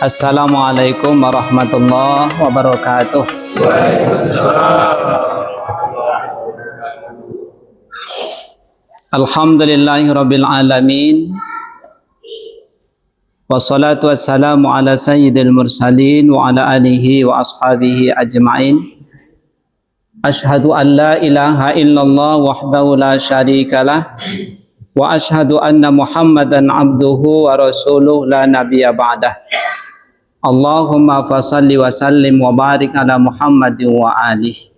Assalamualaikum warahmatullahi wabarakatuh. Alhamdulillahirabbil alamin. Wassalatu wassalamu ala sayyidil mursalin wa ala alihi wa ashabihi ajma'in. Ashhadu an la ilaha illallah wahdahu la syarikalah wa ashhadu anna Muhammadan abduhu wa rasuluh la nabiyya ba'dah. Allahumma fasalli wa sallim wa barik ala Muhammadin wa alihi.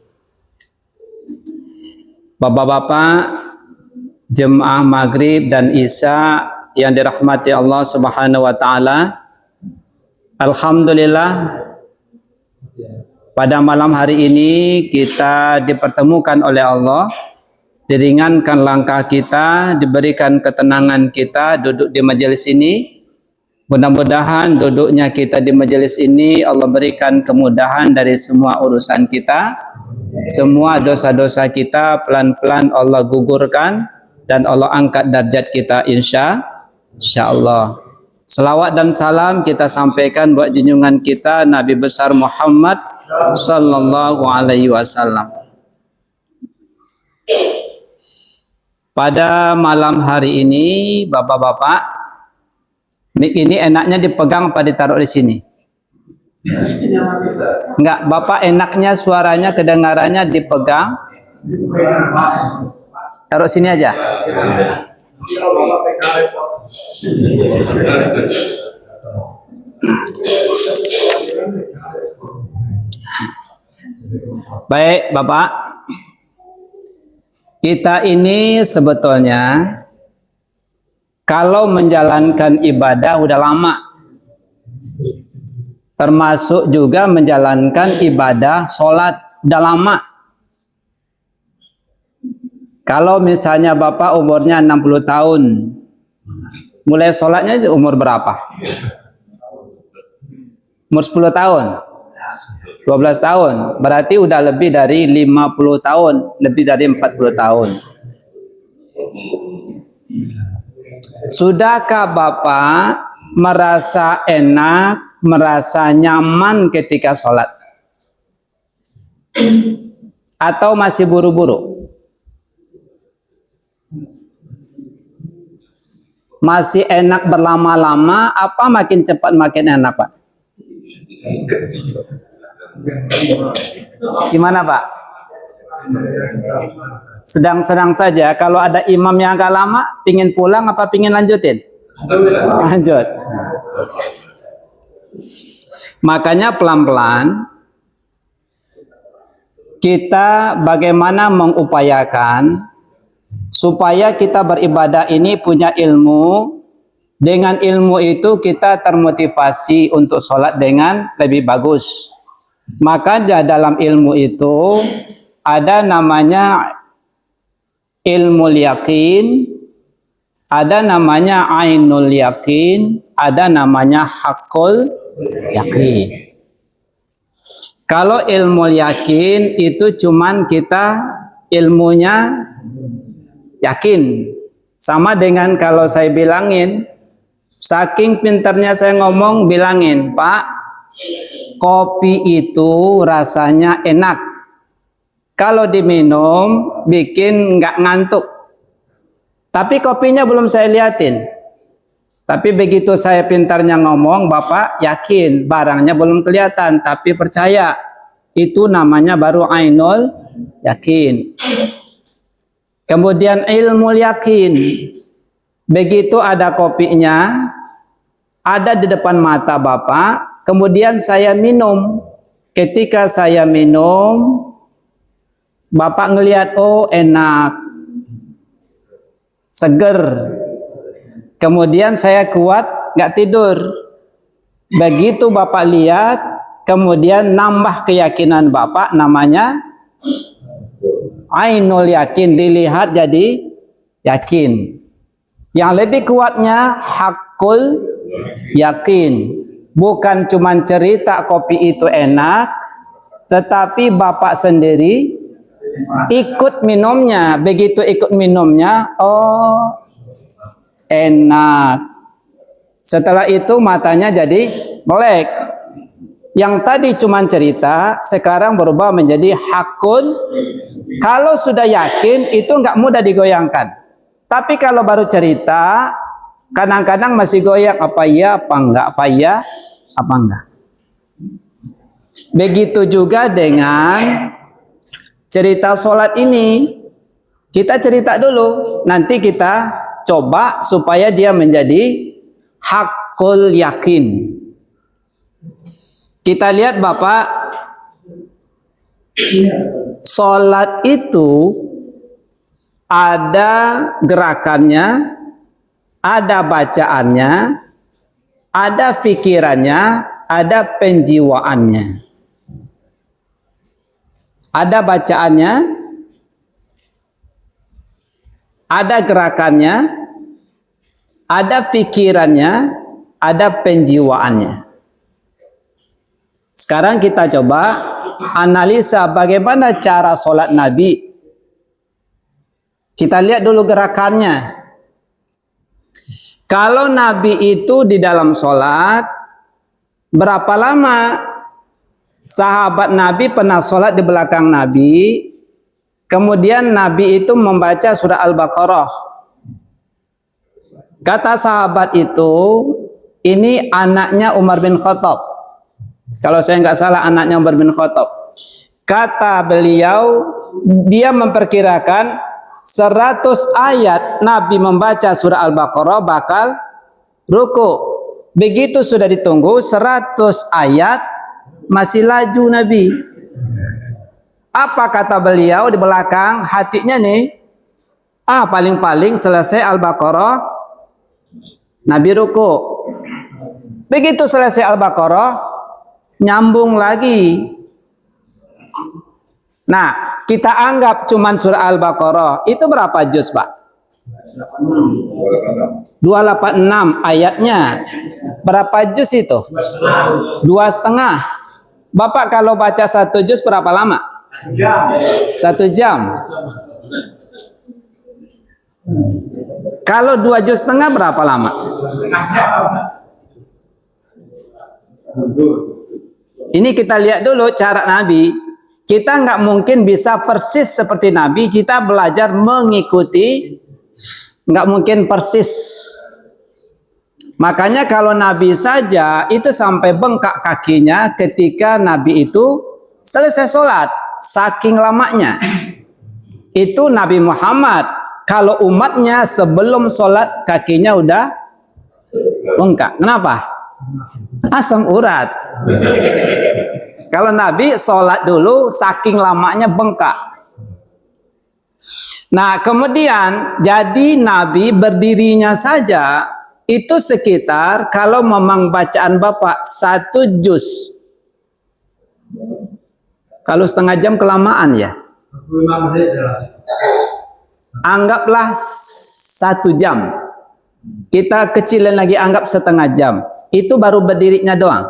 Bapak-bapak, jemaah maghrib dan isya yang dirahmati Allah Subhanahu wa taala. Alhamdulillah, pada malam hari ini kita dipertemukan oleh Allah, diringankan langkah kita, diberikan ketenangan kita duduk di majelis ini. Mudah-mudahan duduknya kita di majelis ini Allah berikan kemudahan dari semua urusan kita. Semua dosa-dosa kita pelan-pelan Allah gugurkan dan Allah angkat derajat kita insya Allah. Selawat dan salam kita sampaikan buat junjungan kita Nabi besar Muhammad sallallahu alaihi wasallam. Pada malam hari ini bapak-bapak, mik ini enaknya dipegang apa ditaruh di sini? Enggak, bapak enaknya suaranya kedengarannya dipegang. Taruh sini aja. Baik, bapak. Kita ini sebetulnya kalau menjalankan ibadah udah lama, termasuk juga menjalankan ibadah sholat udah lama. Kalau misalnya bapak umurnya 60 tahun, mulai sholatnya umur berapa? Umur 10 tahun? 12 tahun? Berarti udah lebih dari 50 tahun, lebih dari 40 tahun. Sudahkah bapak merasa enak, merasa nyaman ketika sholat? Atau masih buru-buru? Masih enak berlama-lama, apa makin cepat makin enak, Pak? Gimana, Pak? Sedang-sedang saja. Kalau ada imam yang agak lama, pingin pulang apa pingin lanjutin? Lanjut. Makanya pelan-pelan kita bagaimana mengupayakan supaya kita beribadah ini punya ilmu. Dengan ilmu itu kita termotivasi untuk sholat dengan lebih bagus. Makanya dalam ilmu itu ada namanya ilmu yakin, ada namanya ainul yakin, ada namanya hakul yakin. Kalau ilmu yakin itu cuman kita ilmunya yakin. Sama dengan kalau saya bilangin, saking pintarnya saya ngomong bilangin, Pak, kopi itu rasanya enak. Kalau diminum bikin nggak ngantuk. Tapi kopinya belum saya liatin. Tapi begitu saya pintarnya ngomong, Bapak yakin barangnya belum kelihatan, tapi percaya. Itu namanya baru ainul yakin. Kemudian ilmu yakin. Begitu ada kopinya, ada di depan mata Bapak, kemudian saya minum. Ketika saya minum, Bapak ngelihat, oh enak, seger. Kemudian saya kuat, nggak tidur. Begitu Bapak lihat, kemudian nambah keyakinan Bapak, namanya ainul yakin, dilihat jadi yakin. Yang lebih kuatnya hakul yakin. Bukan cuma cerita kopi itu enak, tetapi Bapak sendiri ikut minumnya. Begitu ikut minumnya, oh enak. Setelah itu matanya jadi Melek. Yang tadi cuma cerita, sekarang berubah menjadi hakun. Kalau sudah yakin, itu nggak mudah digoyangkan. Tapi kalau baru cerita, kadang-kadang masih goyang, apa iya, apa enggak, apa iya, apa enggak. Begitu juga dengan cerita sholat ini. Kita cerita dulu, nanti kita coba supaya dia menjadi hakul yakin. Kita lihat Bapak, sholat itu ada gerakannya, ada bacaannya, ada fikirannya, ada penjiwaannya. Ada bacaannya, ada gerakannya, ada fikirannya, ada penjiwaannya. Sekarang kita coba analisa bagaimana cara sholat Nabi. Kita lihat dulu gerakannya. Kalau Nabi itu di dalam sholat, berapa lama sahabat Nabi pernah sholat di belakang Nabi, kemudian Nabi itu membaca surah Al-Baqarah. Kata sahabat itu, ini anaknya Umar bin Khattab. Kalau saya nggak salah anaknya Umar bin Khattab. Kata beliau, dia memperkirakan 100 ayat Nabi membaca surah Al-Baqarah bakal ruku. Begitu sudah ditunggu 100 ayat masih laju Nabi. Apa kata beliau di belakang hatinya nih? Paling-paling selesai Al-Baqarah Nabi ruku. Begitu selesai Al-Baqarah nyambung lagi. Nah, kita anggap cuman surah Al-Baqarah. Itu berapa juz, Pak? 286 ayatnya. Berapa juz itu? 2,5. Bapak kalau baca 1 juz berapa lama? 1 jam. Kalau 2,5 juz berapa lama? Ini kita lihat dulu cara Nabi. Kita nggak mungkin bisa persis seperti Nabi. Kita belajar mengikuti, nggak mungkin persis. Makanya kalau Nabi saja itu sampai bengkak kakinya ketika Nabi itu selesai sholat. Saking lamanya. Itu Nabi Muhammad. Kalau umatnya sebelum sholat kakinya udah bengkak. Kenapa? Asam urat. Kalau Nabi sholat dulu saking lamanya bengkak. Nah kemudian jadi Nabi berdirinya saja itu sekitar kalau memang bacaan Bapak 1 juz. Kalau setengah jam kelamaan ya. Anggaplah 1 jam. Kita kecilin lagi anggap setengah jam. Itu baru berdirinya doang.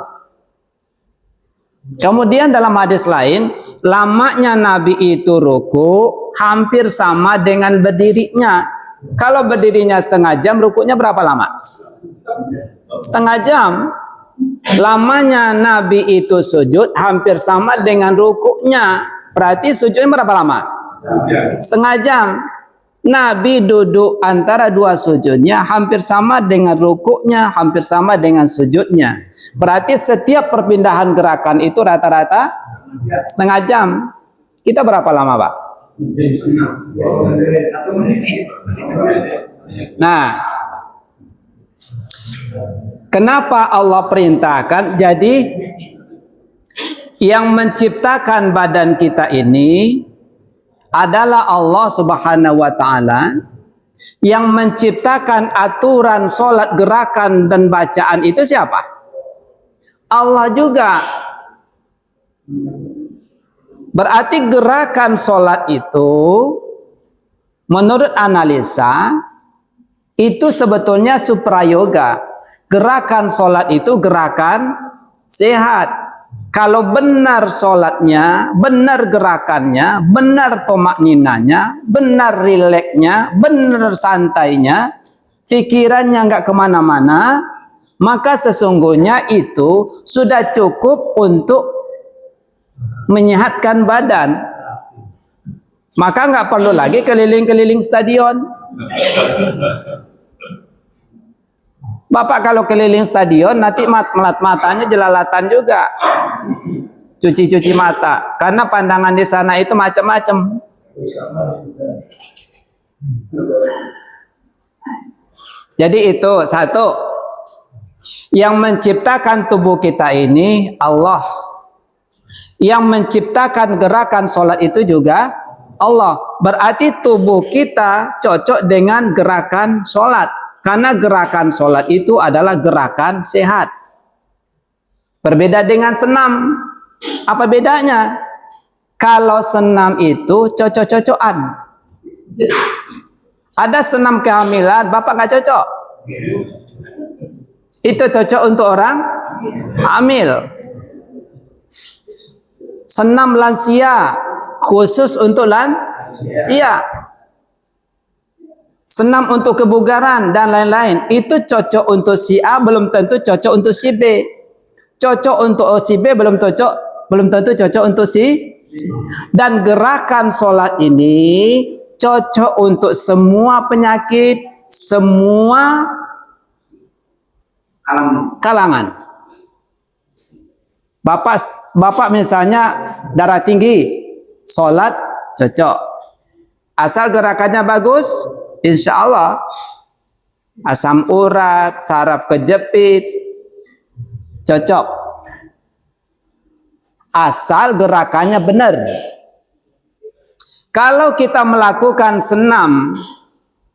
Kemudian dalam hadis lain, lamanya Nabi itu ruku hampir sama dengan berdirinya. Kalau berdirinya setengah jam, rukunya berapa lama? Setengah jam. Lamanya Nabi itu sujud hampir sama dengan rukunya. Berarti sujudnya berapa lama? Setengah jam. Nabi duduk antara dua sujudnya hampir sama dengan rukuknya, hampir sama dengan sujudnya. Berarti setiap perpindahan gerakan itu rata-rata setengah jam. Kita berapa lama, Pak? Nah, kenapa Allah perintahkan? Jadi yang menciptakan badan kita ini adalah Allah Subhanahu wa Ta'ala. Yang menciptakan aturan sholat, gerakan dan bacaan itu siapa? Allah juga. Berarti gerakan sholat itu menurut analisa itu sebetulnya suprayoga. Gerakan sholat itu gerakan sehat. Kalau benar sholatnya, benar gerakannya, benar tomakninanya, benar rileksnya, benar santainya, pikirannya nggak kemana-mana, maka sesungguhnya itu sudah cukup untuk menyehatkan badan. Maka nggak perlu lagi keliling-keliling stadion. Bapak kalau keliling stadion nanti matanya jelalatan juga. Cuci-cuci mata. Karena pandangan di sana itu macam-macam. Jadi itu satu. Yang menciptakan tubuh kita ini Allah. Yang menciptakan gerakan sholat itu juga Allah. Berarti tubuh kita cocok dengan gerakan sholat. Karena gerakan sholat itu adalah gerakan sehat. Berbeda dengan senam. Apa bedanya? Kalau senam itu cocok-cocokan. Ada senam kehamilan, Bapak nggak cocok. Itu cocok untuk orang hamil. Senam lansia, khusus untuk lansia. Senam untuk kebugaran dan lain-lain, itu cocok untuk si A, belum tentu cocok untuk si B. Cocok untuk si B, belum tentu cocok untuk si C. Dan gerakan sholat ini cocok untuk semua penyakit, semua kalangan. Bapak misalnya darah tinggi, sholat cocok. Asal gerakannya bagus, insya Allah. Asam urat, saraf kejepit, cocok. Asal gerakannya benar. Kalau kita melakukan senam,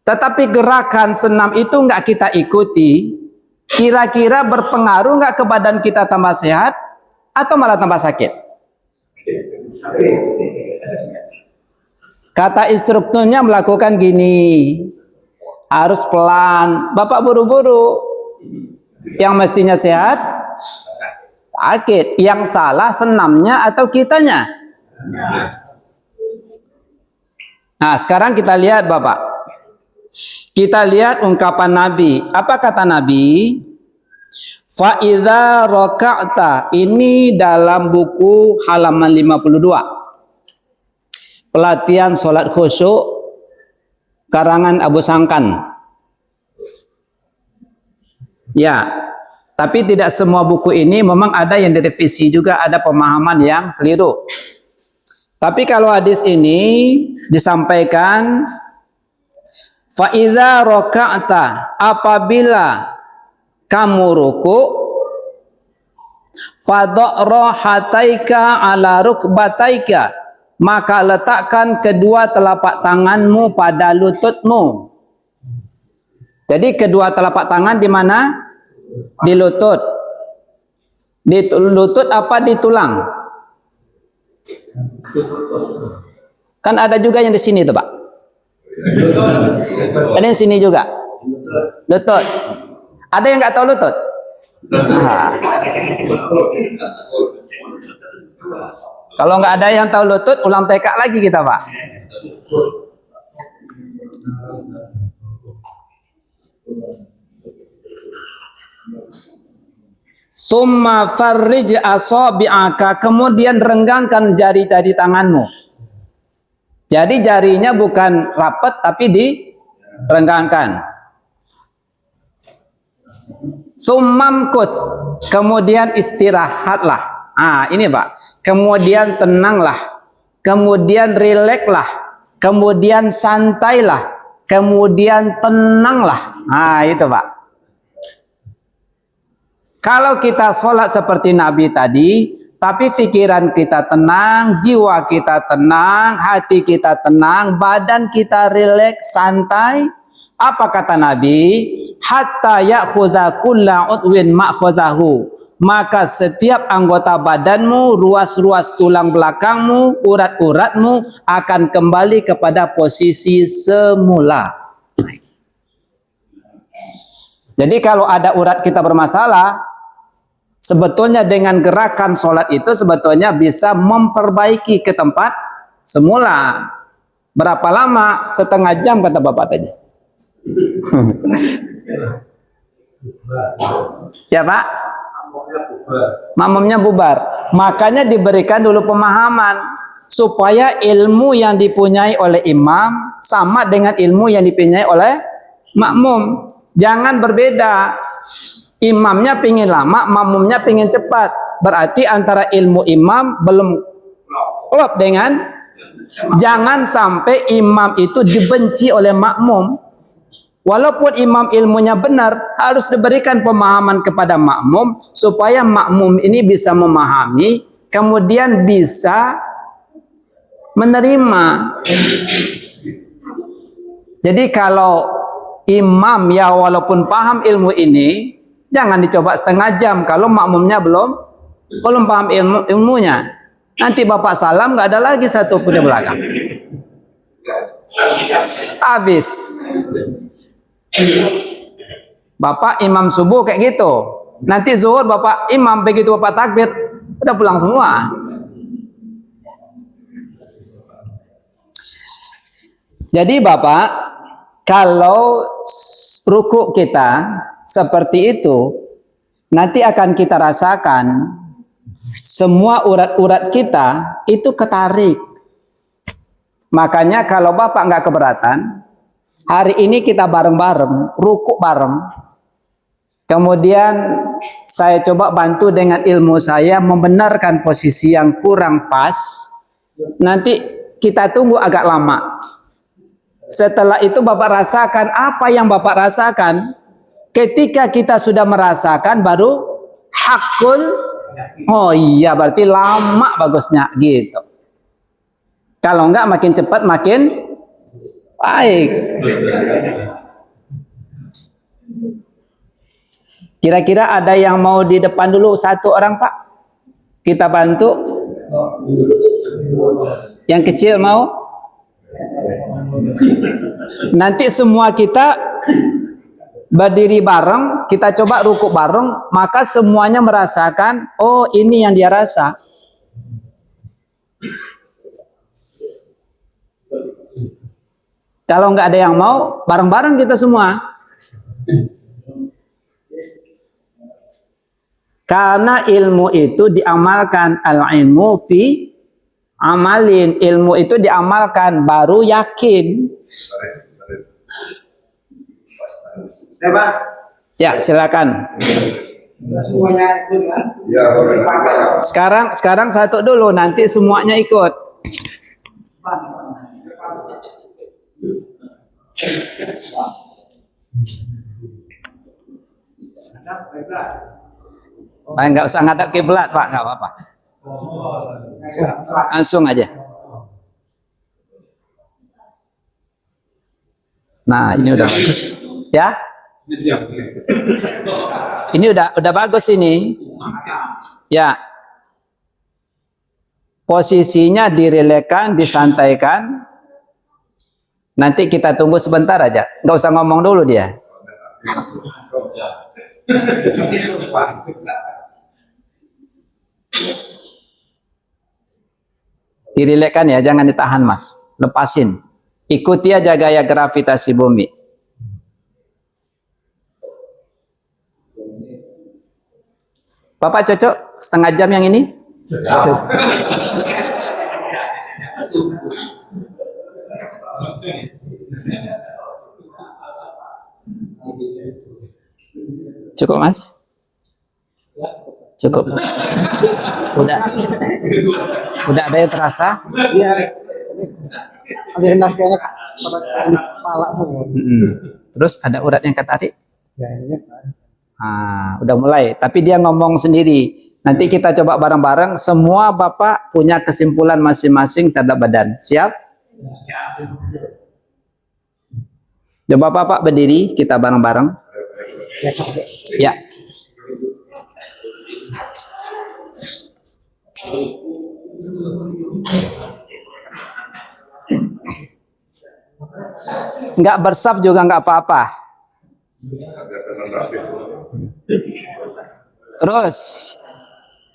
tetapi gerakan senam itu nggak kita ikuti, kira-kira berpengaruh nggak ke badan kita tambah sehat atau malah tambah sakit? Kata instrukturnya melakukan gini, harus pelan. Bapak buru-buru, yang mestinya sehat sakit. Yang salah senamnya atau kitanya? Nah, sekarang kita lihat Bapak. Kita lihat ungkapan Nabi. Apa kata Nabi? Fa idza raka'ta. Ini dalam buku halaman 52. Pelatihan sholat khusyuk karangan Abu Sangkan. Ya, tapi tidak semua buku ini memang ada yang direvisi juga, ada pemahaman yang keliru. Tapi kalau hadis ini disampaikan fa idza raka'ta, apabila kamu ruku, fadha' hataika ala rukbataika, maka letakkan kedua telapak tanganmu pada lututmu. Jadi kedua telapak tangan di mana? Di lutut. Di lutut apa di tulang? Kan ada juga yang di sini tuh, Pak. Ada yang sini juga. Lutut. Ada yang nggak tahu lutut? Nah. Kalau nggak ada yang tahu lutut, ulang TK lagi kita, Pak. Summa farrij asabi'aka, kemudian renggangkan jari-jari tanganmu. Jadi jarinya bukan rapat tapi direnggangkan. Summamkut, kemudian istirahatlah. Ah, ini Pak. Kemudian tenanglah. Kemudian rilekslah. Kemudian santailah. Kemudian tenanglah. Ah, itu Pak. Kalau kita sholat seperti Nabi tadi, tapi pikiran kita tenang, jiwa kita tenang, hati kita tenang, badan kita rileks, santai. Apa kata Nabi? Hatta ya'khudha kulla udwin ma'khudhahu. Maka setiap anggota badanmu, ruas-ruas tulang belakangmu, urat-uratmu akan kembali kepada posisi semula. Jadi kalau ada urat kita bermasalah, sebetulnya dengan gerakan sholat itu sebetulnya bisa memperbaiki ke tempat semula. Berapa lama? Setengah jam kata Bapak tadi. Ya Pak? Makmumnya bubar. Makanya diberikan dulu pemahaman supaya ilmu yang dipunyai oleh imam sama dengan ilmu yang dipunyai oleh makmum. Jangan berbeda. Imamnya pingin lama, makmumnya pingin cepat. Berarti antara ilmu imam belum klop dengan. Jangan sampai imam itu dibenci oleh makmum. Walaupun imam ilmunya benar, harus diberikan pemahaman kepada makmum supaya makmum ini bisa memahami, kemudian bisa menerima. Jadi kalau imam ya walaupun paham ilmu ini, jangan dicoba setengah jam kalau makmumnya belum paham ilmunya. Nanti bapak salam nggak ada lagi satu pun di belakang. Habis. Bapak imam subuh kayak gitu. Nanti zuhur bapak imam, begitu bapak takbir udah pulang semua. Jadi bapak, kalau ruku kita seperti itu, nanti akan kita rasakan semua urat-urat kita itu ketarik. Makanya kalau bapak nggak keberatan, hari ini kita bareng-bareng, ruku bareng. Kemudian saya coba bantu dengan ilmu saya membenarkan posisi yang kurang pas. Nanti kita tunggu agak lama. Setelah itu bapak rasakan apa yang bapak rasakan. Ketika kita sudah merasakan baru hakul. Oh iya berarti lama bagusnya gitu. Kalau enggak makin cepat makin baik. Kira-kira ada yang mau di depan dulu satu orang Pak? Kita bantu. Yang kecil mau? Nanti semua kita berdiri bareng, kita coba ruku bareng, maka semuanya merasakan, oh ini yang dia rasa. Kalau nggak ada yang mau, bareng-bareng kita semua. Karena ilmu itu diamalkan, al-ilmu fi amalin, ilmu itu diamalkan, baru yakin. Ya, silakan. Sekarang satu dulu, nanti semuanya ikut. Nggak usah ngadap kiblat Pak, nggak apa-apa. Langsung aja. Nah, ini udah bagus. Ya? Ini udah bagus ini. Ya. Posisinya direlakan, disantaikan. Nanti kita tunggu sebentar aja. Nggak usah ngomong dulu dia. Direlakan ya, jangan ditahan Mas. Lepasin. Ikuti aja gaya gravitasi bumi. Bapak cocok setengah jam yang ini? Cocok. Cukup Mas? Cukup. Udah ada yang terasa? Iya. Ada hendak kayaknya pada ini kepala semua. Terus ada urat yang ketarik? Ya ininya. Udah mulai. Tapi dia ngomong sendiri. Nanti kita coba bareng-bareng. Semua Bapak punya kesimpulan masing-masing terhadap badan. Siap? Coba Bapak berdiri. Kita bareng-bareng. Ya. Nggak bersaf juga nggak apa-apa. Terus,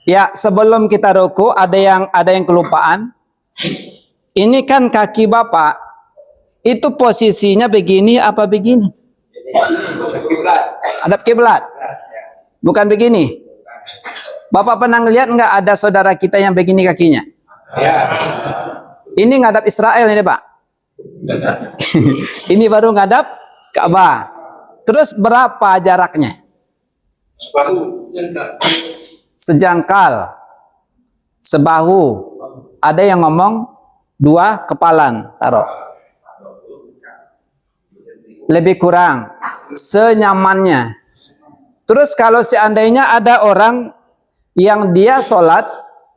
ya sebelum kita ruku ada yang kelupaan. Ini kan kaki Bapak itu posisinya begini apa begini? Hadap kiblat. Bukan begini. Bapak pernah ngelihat nggak ada saudara kita yang begini kakinya? Ini ngadap Israel ini Pak. Ini baru ngadap Ka'bah. Terus berapa jaraknya? Sejangkal. Sebahu. Ada yang ngomong 2 kepalan taruh. Lebih kurang. Senyamannya. Terus kalau seandainya ada orang yang dia sholat,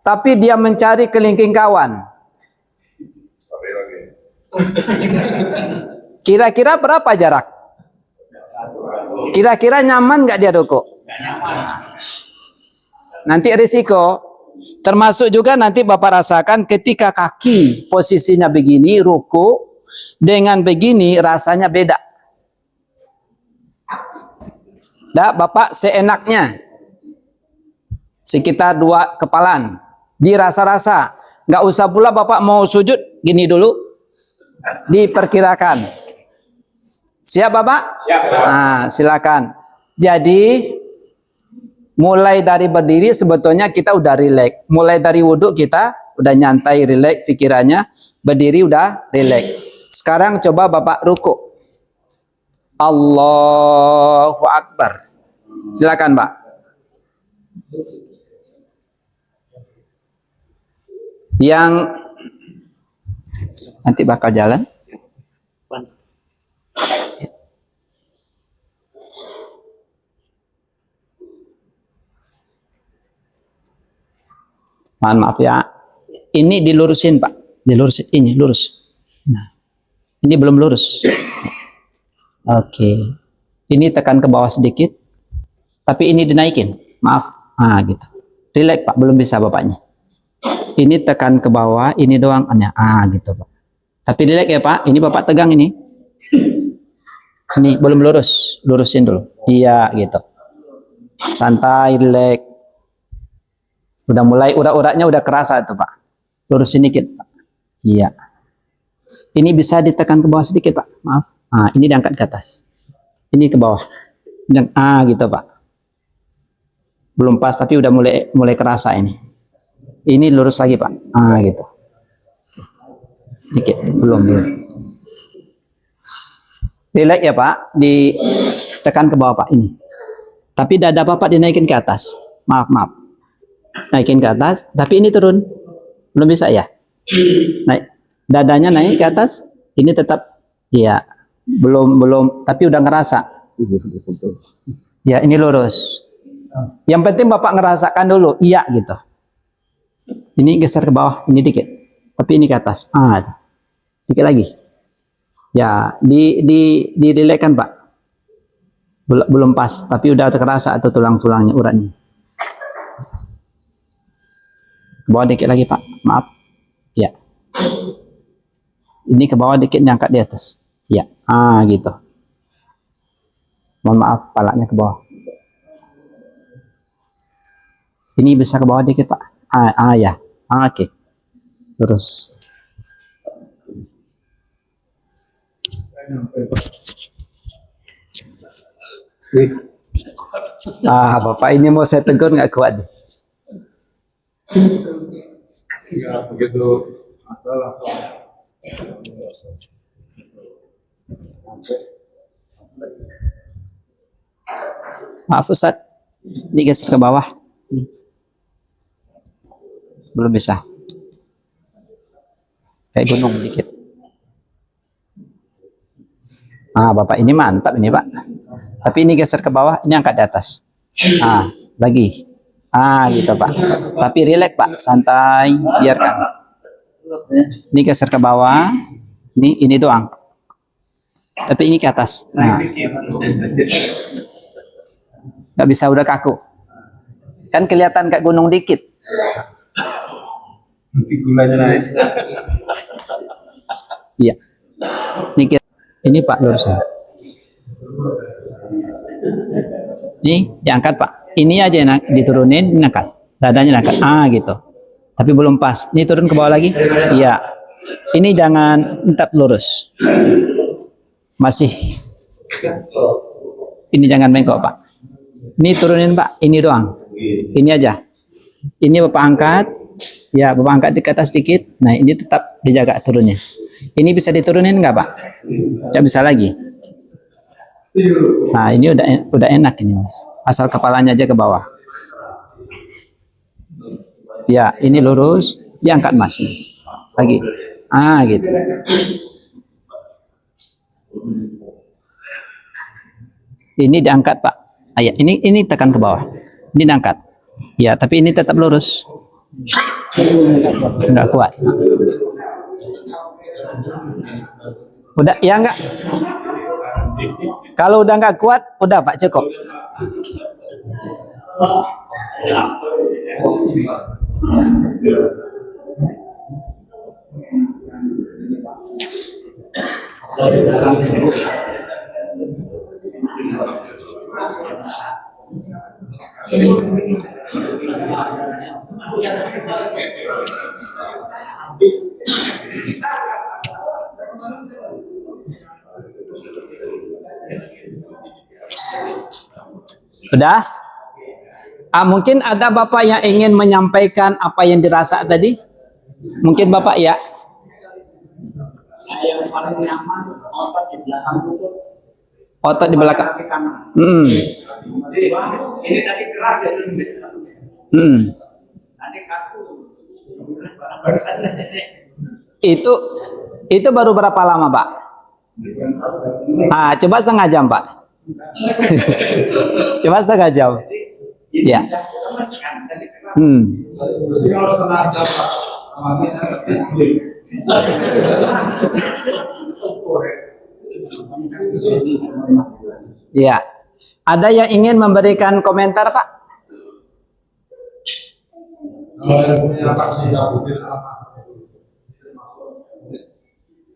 tapi dia mencari kelingking kawan. Kira-kira berapa jarak? Kira-kira nyaman nggak dia ruku? Nanti risiko. Termasuk juga nanti Bapak rasakan ketika kaki posisinya begini, ruku, dengan begini rasanya beda. Dah, Bapak seenaknya. Sekitar 2 kepalan. Dirasa-rasa. Nggak usah pula Bapak mau sujud, gini dulu. Diperkirakan. Siap Bapak? Siap. Nah, silakan. Jadi mulai dari berdiri sebetulnya kita udah rileks. Mulai dari wudhu kita udah nyantai, rileks pikirannya. Berdiri udah rileks. Sekarang coba Bapak ruku. Allahu Akbar. Silakan Pak. Yang nanti bakal jalan. Mohon maaf ya. Ini dilurusin Pak. Dilurusin. Ini lurus. Nah, ini belum lurus. Oke. Ini tekan ke bawah sedikit. Tapi ini dinaikin. Maaf. Ah gitu. Relax Pak. Belum bisa Bapaknya. Ini tekan ke bawah. Ini doang. Ah gitu Pak. Tapi relax ya Pak. Ini Bapak tegang ini. Ini belum lurus. Lurusin dulu. Iya gitu. Santai, relax. Udah mulai urat-uratnya udah kerasa tuh Pak. Lurusin dikit Pak. Iya. Ini bisa ditekan ke bawah sedikit Pak. Maaf. Ah, ini diangkat ke atas. Ini ke bawah. Ah gitu Pak. Belum pas tapi udah mulai kerasa ini. Ini lurus lagi Pak. Ah gitu. Dikit. Belum. Relax ya Pak. Ditekan ke bawah Pak ini. Tapi dada Bapak dinaikin ke atas. Maaf. Naikin ke atas, tapi ini turun. Belum bisa ya? Naik. Dadanya naik ke atas, ini tetap ya belum tapi udah ngerasa. Ya, ini lurus. Yang penting Bapak ngerasakan dulu, iya gitu. Ini geser ke bawah, ini dikit. Tapi ini ke atas. Ah. Dikit lagi. Ya, direlekkan Pak. Belum pas, tapi udah terasa atau tulang-tulangnya uratnya. Bawah dikit lagi Pak, maaf. Ya. Ini ke bawah dikit nyangkat di atas. Ya, ah gitu. Mohon maaf, palanya ke bawah. Ini bisa ke bawah dikit Pak. Ya. Oke. Terus. Bapak ini mau saya tegur nggak kuat deh. Ya, begitu adalah maaf Ustaz, digeser ke bawah. Belum bisa. Kayak gunung dikit. Bapak ini mantap ini Pak. Tapi ini geser ke bawah, ini angkat di atas. Lagi. Gitu Pak. Tapi rileks Pak, santai, biarkan. Ini geser ke bawah. Ini doang. Tapi ini ke atas. Nggak bisa, udah kaku. Kan kelihatan kayak gunung dikit. nanti gulanya naik. Iya. Ini Pak lurusnya. Ini diangkat Pak. Ini aja diturunin, ini angkat. Dadanya angkat. Gitu. Tapi belum pas. Ini turun ke bawah lagi. Iya. Ini jangan tetap lurus. Masih. Ini jangan bengkok Pak. Ini turunin Pak, ini doang. Ini aja. Ini Bapak angkat. Ya, Bapak angkat di atas sedikit. Nah, ini tetap dijaga turunnya. Ini bisa diturunin nggak Pak? Nggak bisa lagi. Nah, ini udah enak ini Mas. Asal kepalanya aja ke bawah. Ya, ini lurus. Diangkat Mas. Lagi. Ah, gitu. Ini diangkat Pak. Ah, ya, ini tekan ke bawah. Ini diangkat. Ya, tapi ini tetap lurus. Enggak kuat. Udah, ya enggak? Kalau udah enggak kuat, udah Pak, cukup. Udah? Mungkin ada Bapak yang ingin menyampaikan apa yang dirasa tadi? Mungkin Bapak ya? Saya yang paling nyaman otot di belakang lutut. Otot di belakang. Kaki kanan. Ini tadi keras ya. Nanti kaku. Baru saja. Itu baru berapa lama Pak? Coba setengah jam Pak. Coba setengah jam. Ya. Ya. Ada yang ingin memberikan komentar Pak?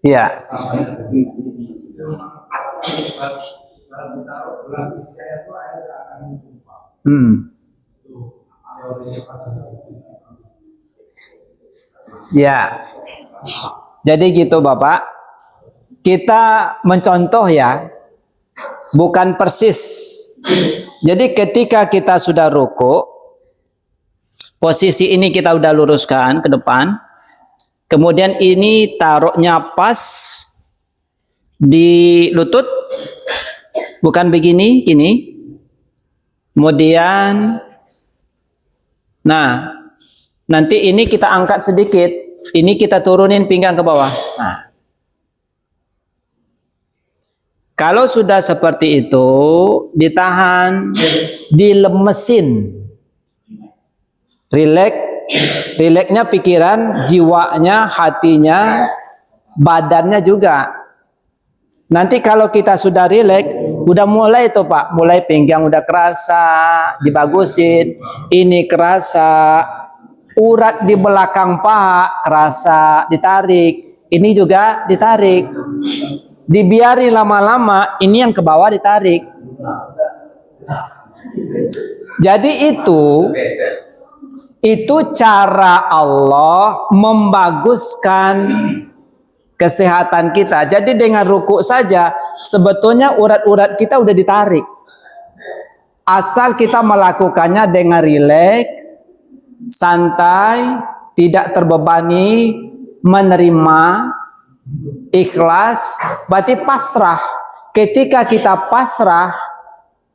Iya. Ya. Jadi gitu Bapak. Kita mencontoh ya. Bukan persis. Jadi ketika kita sudah ruku, posisi ini kita udah luruskan ke depan. Kemudian ini taruhnya pas di lutut, bukan begini, gini. Kemudian, nah, nanti ini kita angkat sedikit, ini kita turunin pinggang ke bawah. Nah, kalau sudah seperti itu, ditahan, dilemesin, rileksnya pikiran, jiwanya, hatinya, badannya juga. Nanti kalau kita sudah rileks, udah mulai tuh Pak, mulai pinggang udah kerasa, dibagusin, ini kerasa, urat di belakang Pak kerasa, ditarik, ini juga ditarik, dibiari lama-lama, ini yang ke bawah ditarik. Jadi itu cara Allah membaguskan kesehatan kita. Jadi dengan ruku saja sebetulnya urat-urat kita udah ditarik. Asal kita melakukannya dengan rileks, santai, tidak terbebani, menerima, ikhlas, berarti pasrah. Ketika kita pasrah,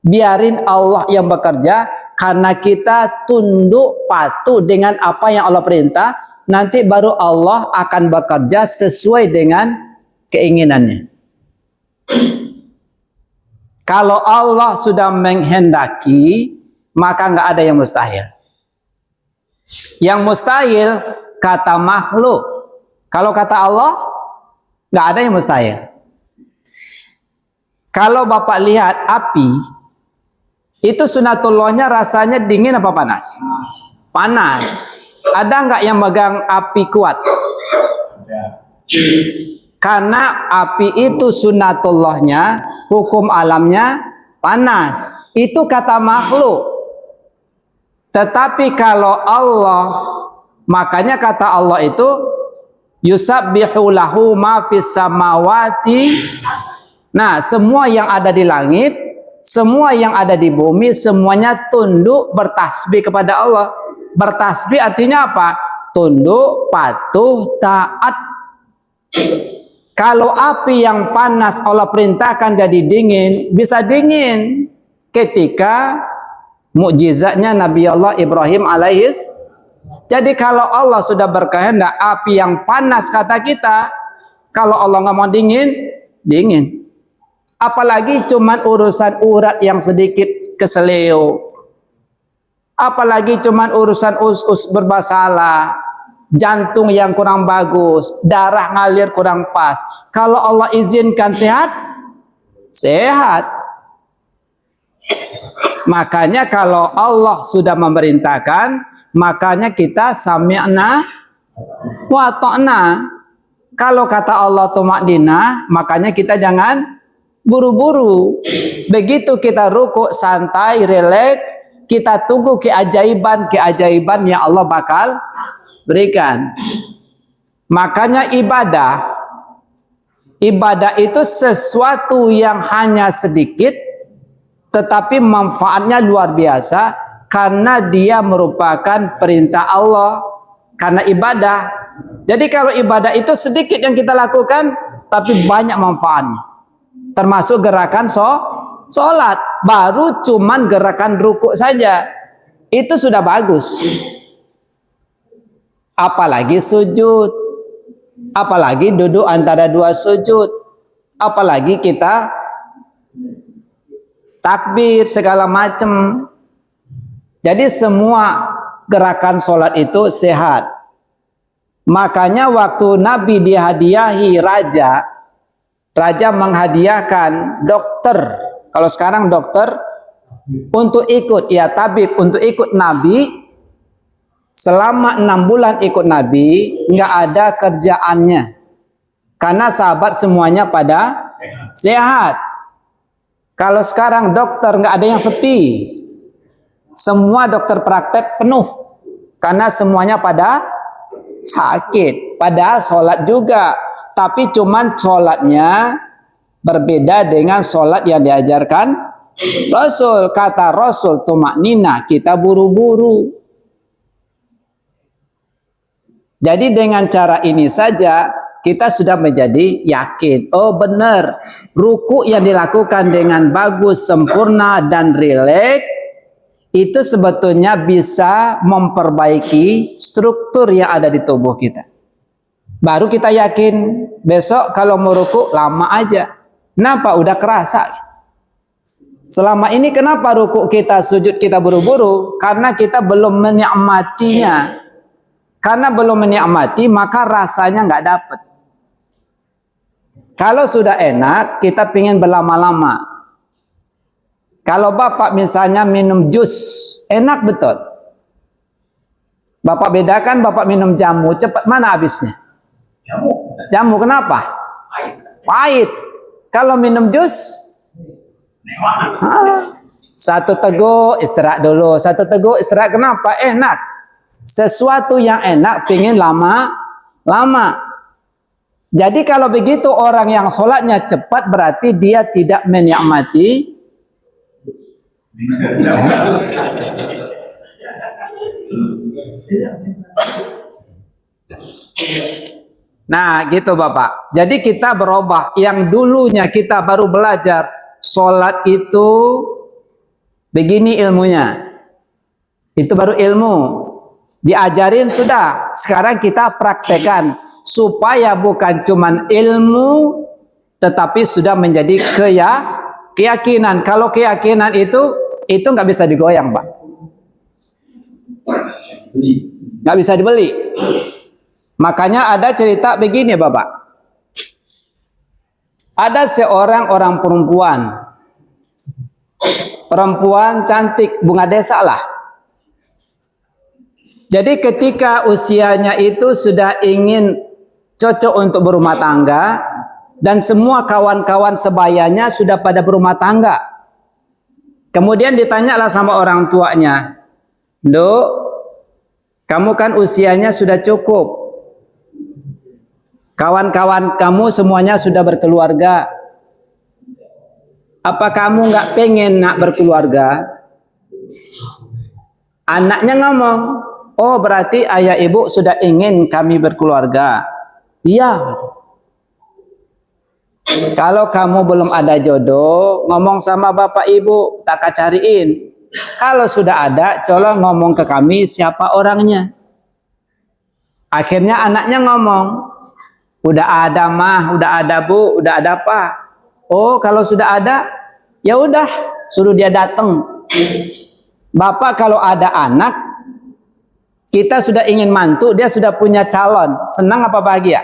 biarin Allah yang bekerja, karena kita tunduk patuh dengan apa yang Allah perintah, nanti baru Allah akan bekerja sesuai dengan keinginannya. Kalau Allah sudah menghendaki, maka nggak ada yang mustahil. Yang mustahil kata makhluk. Kalau kata Allah, nggak ada yang mustahil. Kalau Bapak lihat api, itu sunatullahnya rasanya dingin apa panas? Panas. Ada nggak yang megang api kuat? Karena api itu sunatullahnya, hukum alamnya panas. Itu kata makhluk. Tetapi kalau Allah, makanya kata Allah itu yusabbihu lahu ma fis samawati. Nah, semua yang ada di langit, Semua yang ada di bumi semuanya tunduk bertasbih kepada Allah. Bertasbih artinya apa? Tunduk, patuh, taat. Kalau api yang panas Allah perintahkan jadi dingin, bisa dingin ketika mukjizatnya Nabi Allah Ibrahim alaihis. Jadi kalau Allah sudah berkehendak api yang panas kata kita, kalau Allah nggak mau dingin, dingin. Apalagi cuman urusan urat yang sedikit keseleo. Apalagi cuman urusan us-us bermasalah, jantung yang kurang bagus, darah ngalir kurang pas. Kalau Allah izinkan sehat, sehat. Makanya kalau Allah sudah memerintahkan, makanya kita sami'na wa ta'na. Kalau kata Allah tumakninah, makanya kita jangan buru-buru. Begitu kita rukuk santai, rileks, kita tunggu keajaiban yang Allah bakal berikan. Makanya ibadah itu sesuatu yang hanya sedikit tetapi manfaatnya luar biasa karena dia merupakan perintah Allah, karena ibadah. Jadi kalau ibadah itu sedikit yang kita lakukan tapi banyak manfaatnya. Termasuk gerakan sholat, baru cuman gerakan rukuk saja itu sudah bagus. Apalagi sujud, apalagi duduk antara dua sujud, apalagi kita takbir segala macam. Jadi semua gerakan sholat itu sehat. Makanya waktu Nabi dihadiahi raja menghadiahkan dokter. Kalau sekarang dokter untuk ikut, ya tabib untuk ikut Nabi selama 6 bulan ikut Nabi, nggak ada kerjaannya. Karena sahabat semuanya pada sehat. Kalau sekarang dokter nggak ada yang sepi, semua dokter praktek penuh karena semuanya pada sakit. Padahal sholat juga, tapi cuman sholatnya berbeda dengan sholat yang diajarkan Rasul. Kata Rasul tumakninah, kita buru-buru. Jadi dengan cara ini saja kita sudah menjadi yakin, oh benar, ruku yang dilakukan dengan bagus, sempurna dan rileks itu sebetulnya bisa memperbaiki struktur yang ada di tubuh kita. Baru kita yakin besok kalau mau ruku lama aja. Kenapa? Udah kerasa. Selama ini kenapa ruku kita, sujud kita buru-buru? Karena kita belum menikmatinya. Karena belum menikmati maka rasanya nggak dapet. Kalau sudah enak, kita pingin berlama-lama. Kalau Bapak misalnya minum jus, enak betul. Bapak bedakan, Bapak minum jamu, cepat mana habisnya? Jamu kenapa? Pahit. Kalau minum jus, satu teguk istirahat dulu, satu teguk istirahat. Kenapa? Enak. Sesuatu yang enak pingin lama. Jadi kalau begitu orang yang sholatnya cepat berarti dia tidak menikmati. Nah gitu Bapak. Jadi kita berubah. Yang dulunya kita baru belajar sholat itu begini ilmunya. Itu baru ilmu. Diajarin sudah, sekarang kita praktekkan supaya bukan cuman ilmu tetapi sudah menjadi keyakinan. Kalau keyakinan itu nggak bisa digoyang, Pak. Nggak bisa dibeli. Makanya ada cerita begini, Bapak. Ada seorang orang perempuan cantik, bunga desa lah. Jadi ketika usianya itu sudah ingin cocok untuk berumah tangga dan semua kawan-kawan sebayanya sudah pada berumah tangga. Kemudian ditanyalah sama orang tuanya, "Nduk, kamu kan usianya sudah cukup. Kawan-kawan kamu semuanya sudah berkeluarga. Apa kamu nggak pengen nak berkeluarga? Anaknya ngomong, oh berarti ayah ibu sudah ingin kami berkeluarga. Iya. Kalau kamu belum ada jodoh, ngomong sama bapak ibu, tak cariin. Kalau sudah ada, coba ngomong ke kami siapa orangnya. Akhirnya anaknya ngomong, udah ada mah, udah ada bu, udah ada pak. Oh kalau sudah ada, ya udah suruh dia datang. Bapak kalau ada anak, kita sudah ingin mantu, dia sudah punya calon, senang apa bahagia?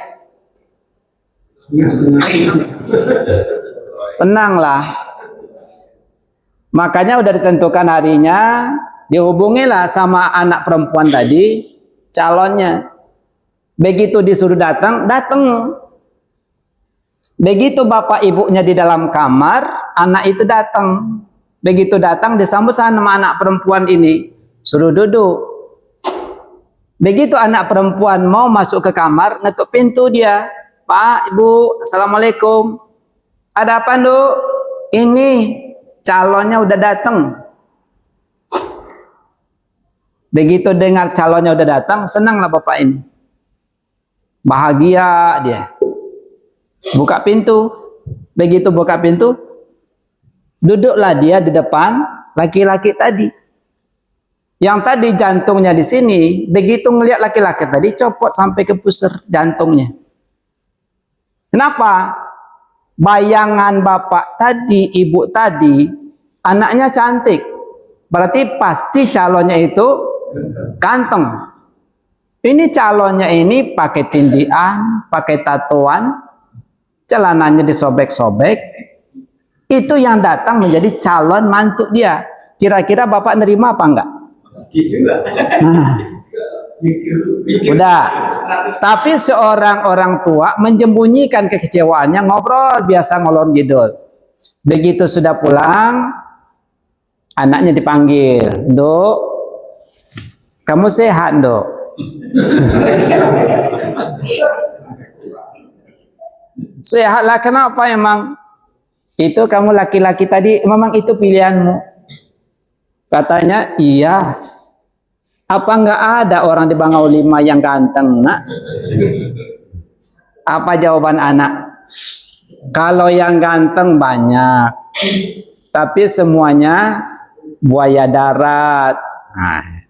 Senang lah. Makanya udah ditentukan harinya, dihubungilah sama anak perempuan tadi, calonnya. Begitu disuruh datang, datang. Begitu bapak ibunya di dalam kamar, anak itu datang. Begitu datang disambut sama anak perempuan ini, suruh duduk. Begitu anak perempuan mau masuk ke kamar, ngetuk pintu dia. Pak, Ibu, Assalamualaikum. Ada apa, Nduk? Ini calonnya udah datang. Begitu dengar calonnya udah datang, senanglah bapak ini. Bahagia dia. Buka pintu. Begitu buka pintu, duduklah dia di depan laki-laki tadi. Yang tadi jantungnya di sini, begitu ngelihat laki-laki tadi copot sampai ke pusar jantungnya. Kenapa? Bayangan bapak tadi, ibu tadi, anaknya cantik. Berarti pasti calonnya itu ganteng. Ini calonnya ini pakai tindian, pakai tatoan, celananya disobek-sobek. Itu yang datang menjadi calon mantu dia. Kira-kira bapak nerima apa enggak? Nah, udah. Tapi seorang orang tua menyembunyikan kekecewaannya, ngobrol biasa ngolor ngidul. Begitu sudah pulang, anaknya dipanggil, Dok, kamu sehat, Dok? Sehatlah, kenapa emang? Itu kamu laki-laki tadi, memang itu pilihanmu. Katanya, iya. Apa enggak ada orang di Bangau 5 yang ganteng, nak? Apa jawaban anak? Kalau yang ganteng banyak, tapi semuanya buaya darat. Nah,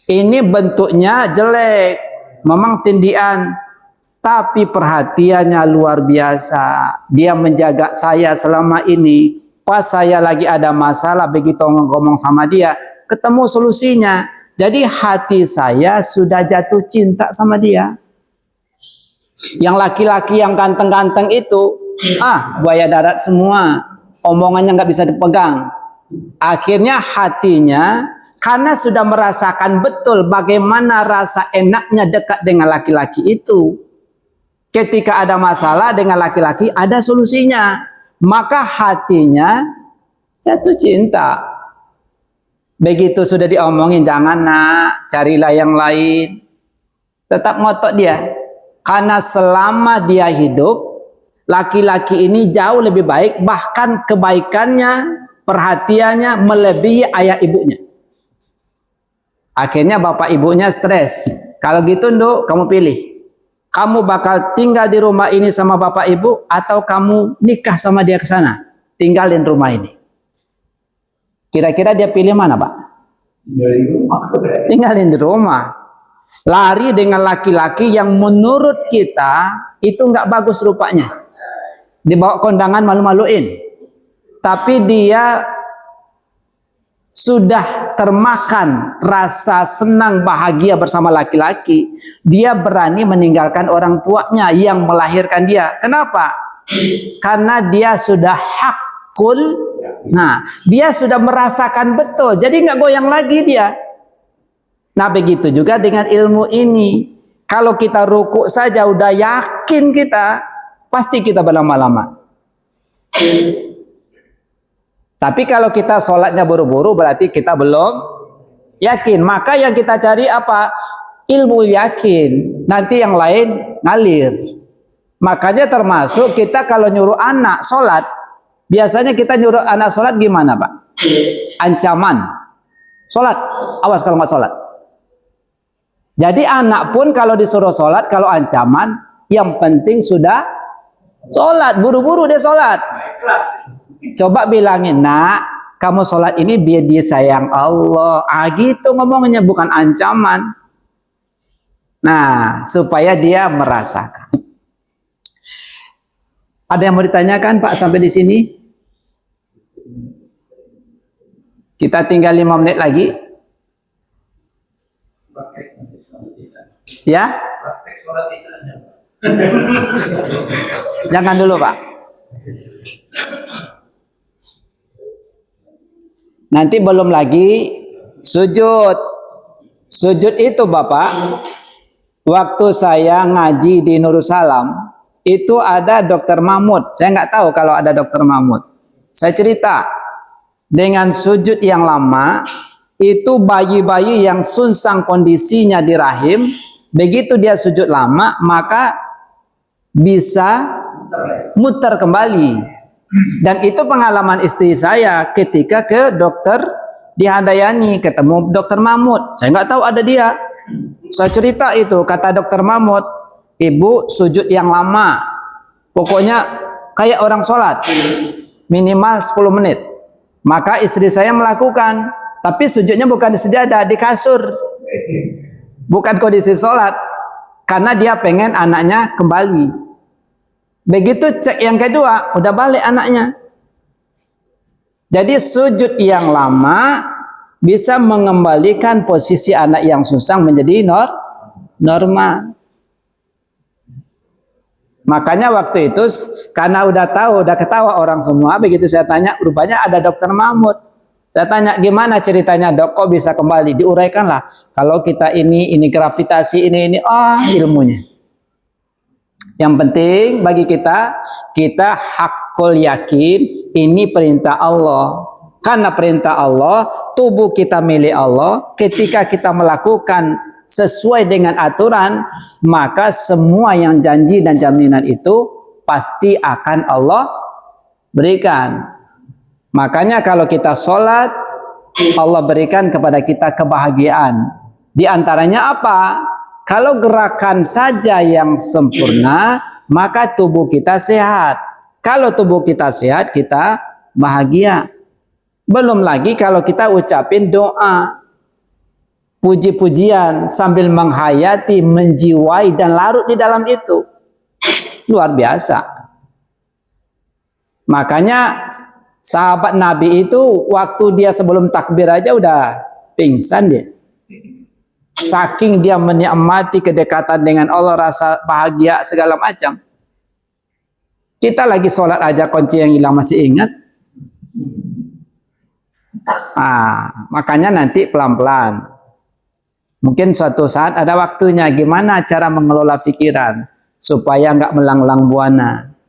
ini bentuknya jelek, memang tindian, tapi perhatiannya luar biasa. Dia menjaga saya selama ini. Pas saya lagi ada masalah, begitu ngomong sama dia, ketemu solusinya. Jadi hati saya sudah jatuh cinta sama dia. Yang laki-laki yang ganteng-ganteng itu, buaya darat semua. Omongannya nggak bisa dipegang. Akhirnya hatinya, karena sudah merasakan betul bagaimana rasa enaknya dekat dengan laki-laki itu. Ketika ada masalah dengan laki-laki, ada solusinya. Maka hatinya jatuh cinta. Begitu sudah diomongin, jangan nak, carilah yang lain. Tetap ngotot dia. Karena selama dia hidup, laki-laki ini jauh lebih baik. Bahkan kebaikannya, perhatiannya melebihi ayah ibunya. Akhirnya bapak ibunya stres. Kalau gitu, Nduk, kamu pilih. Kamu bakal tinggal di rumah ini sama bapak ibu, atau kamu nikah sama dia ke sana, tinggalin rumah ini. Kira-kira dia pilih mana, Pak? Tinggalin di rumah. Lari dengan laki-laki yang menurut kita itu nggak bagus rupanya. Dibawa kondangan malu-maluin. Tapi dia sudah termakan rasa senang bahagia bersama laki-laki. Dia berani meninggalkan orang tuanya yang melahirkan dia. Kenapa? Karena dia sudah hakul. Nah, dia sudah merasakan betul. Jadi nggak goyang lagi dia. Nah, begitu juga dengan ilmu ini. Kalau kita rukuk saja udah yakin kita, pasti kita berlama-lama. Tapi kalau kita sholatnya buru-buru, berarti kita belum yakin. Maka yang kita cari apa? Ilmu yakin. Nanti yang lain ngalir. Makanya termasuk kita kalau nyuruh anak sholat, Biasanya kita nyuruh anak sholat gimana Pak? Ancaman. Sholat, awas kalau nggak sholat. Jadi anak pun kalau disuruh sholat, kalau ancaman, yang penting sudah sholat. Buru-buru dia sholat. Coba bilangin, nak, kamu sholat ini biar dia sayang Allah. Gitu ngomongnya, bukan ancaman. Nah, supaya dia merasakan. Ada yang mau ditanyakan Pak sampai di sini? Kita tinggal 5 menit lagi. Ya? Jangan dulu Pak. Nanti belum lagi sujud. Sujud itu Bapak, waktu saya ngaji di Nursalam, itu ada Dokter Mahmud. Saya nggak tahu kalau ada Dokter Mahmud. Saya cerita, dengan sujud yang lama, itu bayi-bayi yang sunsang kondisinya di rahim, begitu dia sujud lama, maka bisa muter kembali. Dan itu pengalaman istri saya ketika ke dokter di Handayani, ketemu Dokter Mahmud. Saya nggak tahu ada dia. Saya cerita itu, kata Dokter Mahmud, ibu sujud yang lama, pokoknya kayak orang sholat, minimal 10 menit. Maka istri saya melakukan, tapi sujudnya bukan di sejadah, di kasur. Bukan kondisi sholat, karena dia pengen anaknya kembali. Begitu cek yang kedua, udah balik anaknya. Jadi sujud yang lama bisa mengembalikan posisi anak yang susah menjadi normal. Makanya waktu itu karena udah tahu, udah ketawa orang semua, begitu saya tanya, rupanya ada Dokter Mahmud. Saya tanya, gimana ceritanya Dok, kok bisa kembali? Diuraikanlah, kalau kita ini gravitasi, ini, ilmunya. Yang penting bagi kita hakul yakin, ini perintah Allah. Karena perintah Allah, tubuh kita milik Allah, ketika kita melakukan sesuai dengan aturan, maka semua yang janji dan jaminan itu pasti akan Allah berikan. Makanya kalau kita sholat, Allah berikan kepada kita kebahagiaan. Di antaranya apa? Kalau gerakan saja yang sempurna, maka tubuh kita sehat. Kalau tubuh kita sehat, kita bahagia. Belum lagi kalau kita ucapin doa, puji-pujian sambil menghayati, menjiwai dan larut di dalam itu. Luar biasa. Makanya sahabat Nabi itu waktu dia sebelum takbir aja udah pingsan dia. Saking dia menikmati kedekatan dengan Allah, rasa bahagia segala macam. Kita lagi sholat aja kunci yang hilang masih ingat. Makanya nanti pelan-pelan. Mungkin suatu saat ada waktunya gimana cara mengelola pikiran supaya nggak melanglang buana.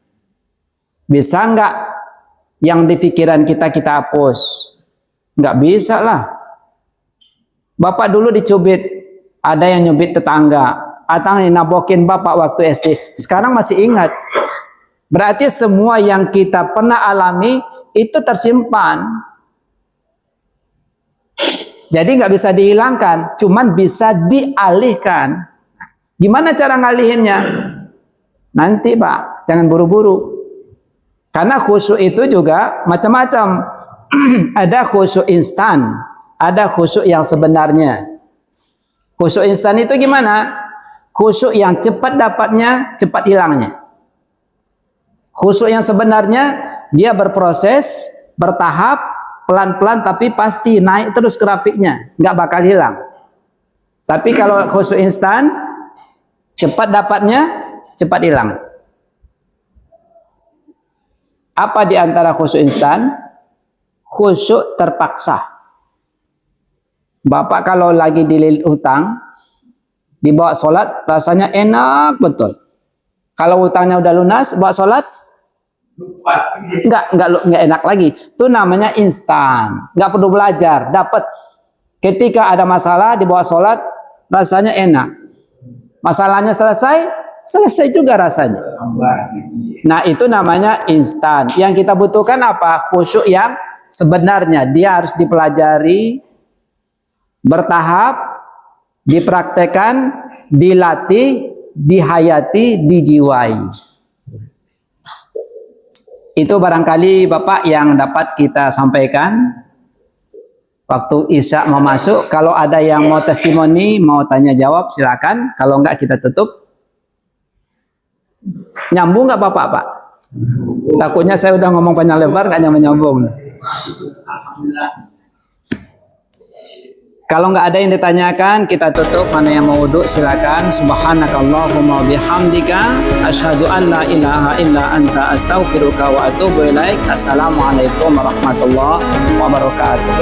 Bisa nggak yang di pikiran kita hapus? Nggak bisa lah. Bapak dulu dicubit, ada yang nyubit tetangga, atau nabokin bapak waktu SD. Sekarang masih ingat. Berarti semua yang kita pernah alami itu tersimpan. Jadi nggak bisa dihilangkan, cuman bisa dialihkan. Gimana cara ngalihinnya? Nanti Pak, jangan buru-buru. Karena khusyuk itu juga macam-macam. Ada khusyuk instan, ada khusyuk yang sebenarnya. Khusyuk instan itu gimana? Khusyuk yang cepat dapatnya, cepat hilangnya. Khusyuk yang sebenarnya, dia berproses, bertahap, pelan-pelan tapi pasti naik terus grafiknya, nggak bakal hilang. Tapi kalau khusyuk instan, cepat dapatnya, cepat hilang. Apa di antara khusyuk instan? Khusyuk terpaksa. Bapak kalau lagi dililit utang, dibawa sholat, rasanya enak betul. Kalau utangnya udah lunas, bawa sholat, Enggak enak lagi. Itu namanya instan. Enggak perlu belajar, dapat. Ketika ada masalah dibawa sholat, rasanya enak. Masalahnya selesai, selesai juga rasanya. Nah, itu namanya instan. Yang kita butuhkan apa? Khusyuk yang sebenarnya. Dia harus dipelajari bertahap, dipraktekkan, dilatih, dihayati, dijiwai. Itu barangkali Bapak yang dapat kita sampaikan. Waktu Isya mau masuk, kalau ada yang mau testimoni, mau tanya jawab, silakan. Kalau enggak kita tutup. Nyambung nggak Bapak, Pak? Takutnya saya udah ngomong panjang lebar, nggak nyambung. Kalau nggak ada yang ditanyakan, kita tutup. Mana yang mau wudhu, silakan. Subhanakallahumma bihamdika, asyhadu an la ilaha illa anta, astaghfiruka wa atubu ilaik. Assalamualaikum warahmatullahi wabarakatuh.